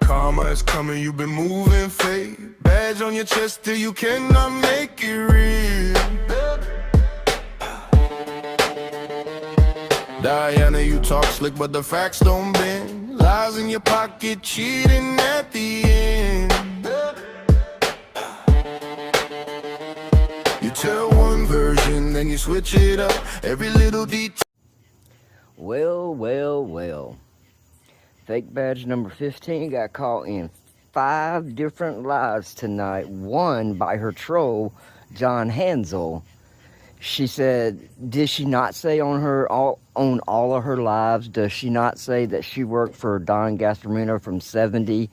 Karma is coming, you've been moving fate. Badge on your chest till you cannot make it real. Diana, you talk slick, but the facts don't bend. Lies in your pocket, cheating at the end. You tell one version, then you switch it up. Every little detail. Well. Fake badge number 15 got caught in 5 different lies tonight. One by her troll, John Hansel. She said, did she not say on all of her lives, does she not say that she worked for Don Gasparino from 70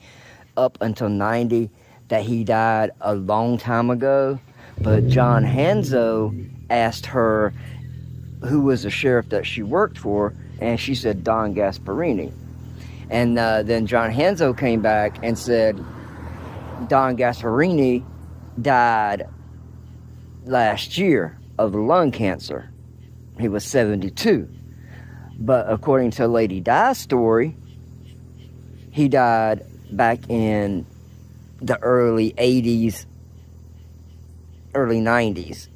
up until 90, that he died a long time ago? But John Hansel asked her who was the sheriff that she worked for, and she said Don Gasparini. And then John Hansel came back and said Don Gasparini died last year of lung cancer. He was 72. But according to Lady Di's story, he died back in the early 80s, early 90s.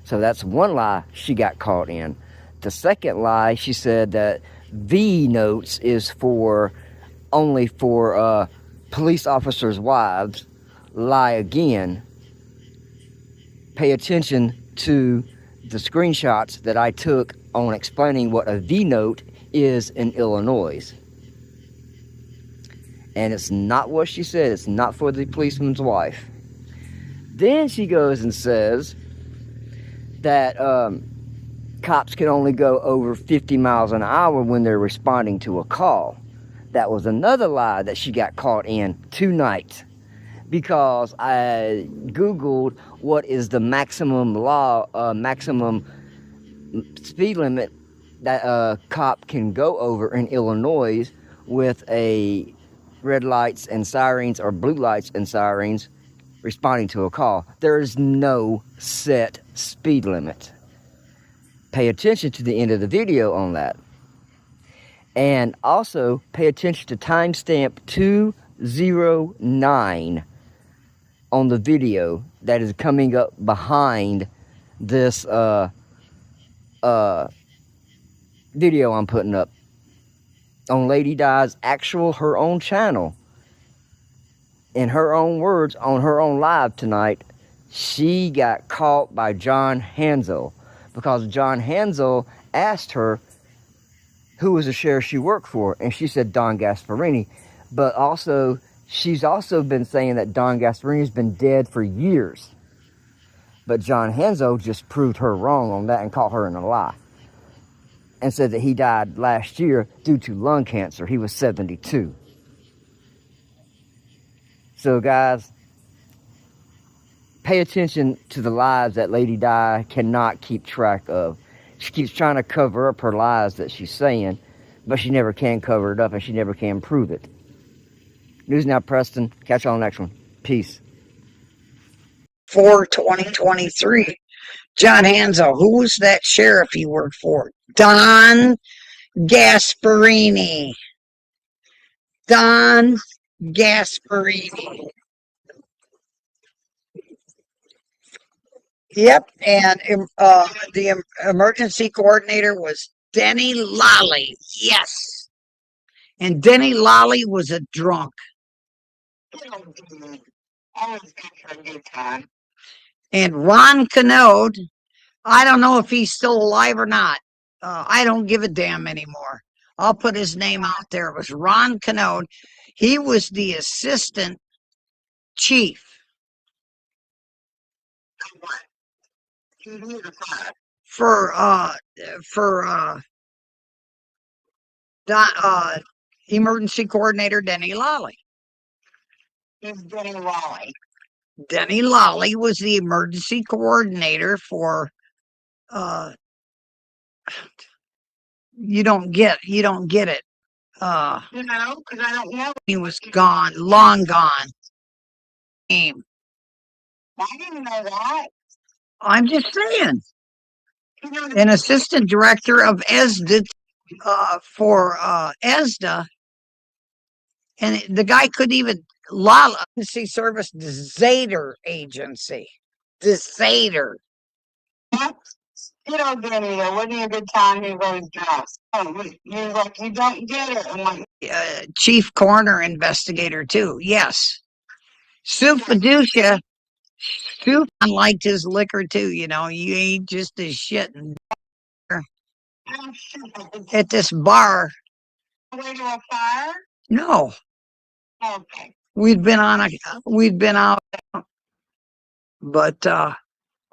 So that's one lie she got caught in. The second lie, she said that V notes is only for police officers' wives. Lie again. Pay attention to the screenshots that I took on explaining what a V note is in Illinois. And it's not what she said. It's not for the policeman's wife. Then she goes and says that cops can only go over 50 miles an hour when they're responding to a call. That was another lie that she got caught in tonight, because I Googled what is the maximum speed limit that a cop can go over in Illinois with a red lights and sirens or blue lights and sirens responding to a call. There is no set speed limit. Pay attention to the end of the video on that. And also pay attention to timestamp 209 on the video that is coming up behind this video I'm putting up on Lady Di's her own channel. In her own words, on her own live tonight, she got caught by John Hansel, because John Hansel asked her who was the sheriff she worked for, and she said Don Gasparini. But also, she's also been saying that Don Gasparini's been dead for years. But John Hansel just proved her wrong on that and caught her in a lie, and said that he died last year due to lung cancer. He was 72. So guys, pay attention to the lies that Lady Di cannot keep track of. She keeps trying to cover up her lies that she's saying, but she never can cover it up, and she never can prove it. News Now, Preston. Catch y'all on the next one. Peace. For 2023, John Hansel, who was that sheriff he worked for? Don Gasparini. Don Gasparini. Yep, and the emergency coordinator was Denny Lally. Yes, and Denny Lally was a drunk. And Ron Canode, I don't know if he's still alive or not. I don't give a damn anymore. I'll put his name out there. It was Ron Canode. He was the assistant chief for emergency coordinator Denny Lally. Who's Denny Lally? Denny Lally was the emergency coordinator for you don't get it. No, because I don't know. He was gone, long gone. I didn't know that. I'm just saying. An assistant director of ESDA. for ESDA, and the guy couldn't even Lala agency service Desater agency. Desater. You know, Danny, though, wasn't he a good time? He was always dressed. Oh, you was like, you don't get it. I'm like, Chief coroner investigator too. Yes. Sue Fiducia. Sue liked his liquor too. You know, you ain't just as shit. And oh, shit. at this bar, Way to a fire? no, Okay. we'd been out, but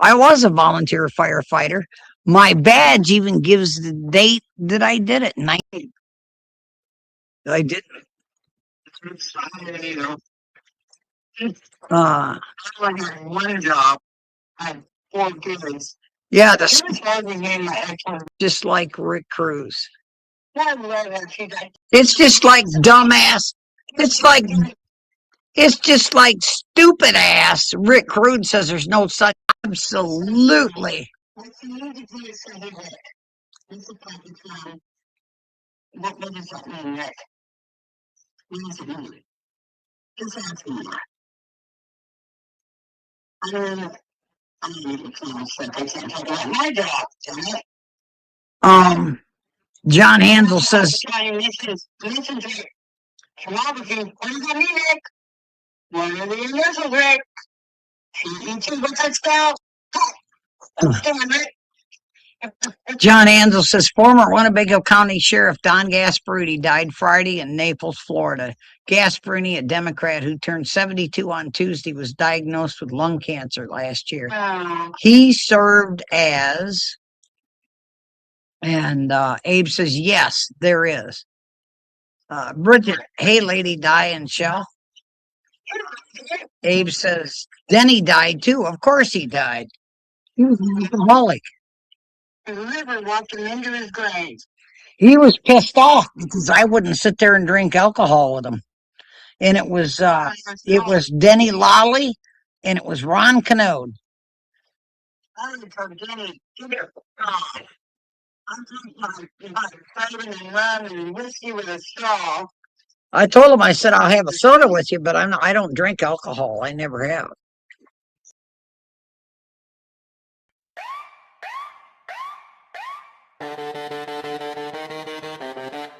I was a volunteer firefighter. My badge even gives the date that I did it. I did. I only had one job. I had 4 kids. Yeah, It was hard to get my actual. just like Rick Cruz. I love her. She got. It's just like dumbass. It's just like stupid ass. Rick Cruz says there's no such. Absolutely. What does that mean, Rick? What does it mean? Just answer me. I mean, I can't talk about my job, damn it. John Handel says Listen to it. Tomography. What does that mean, Rick? What are the initials, Rick? T-E-T, what's that spell? Damn it. John Ansel says former Winnebago County Sheriff Don Gasparuti died Friday in Naples, Florida. Gasparuti, a Democrat who turned 72 on Tuesday, was diagnosed with lung cancer last year. He served as, and Abe says, yes, there is. Bridget, hey lady, die in shell. Abe says, Denny died too. Of course he died. He was an alcoholic. The river walked him into his grave. He was pissed off because I wouldn't sit there and drink alcohol with him. And it was Denny Lally and it was Ron Canode. I would tell Denny, give it a straw. I drink my bourbon and rum and whiskey with a straw. I told him, I said, I'll have a soda with you, but I don't drink alcohol. I never have.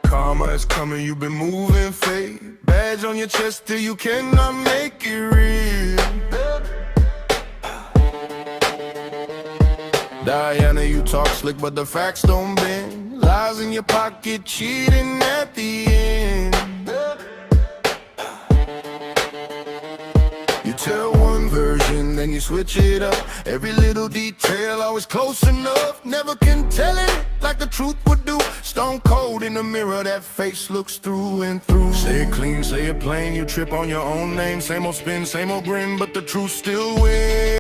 Karma is coming, you've been moving fate. Badge on your chest till you cannot make it real. Diana, you talk slick, but the facts don't bend. Lies in your pocket, cheating at the end. You tell one version, then you switch it up. Every little detail always close enough. Never can tell it like the truth would do. Stone cold in the mirror, that face looks through and through. Say it clean, say it plain, you trip on your own name. Same old spin, same old grin, but the truth still wins.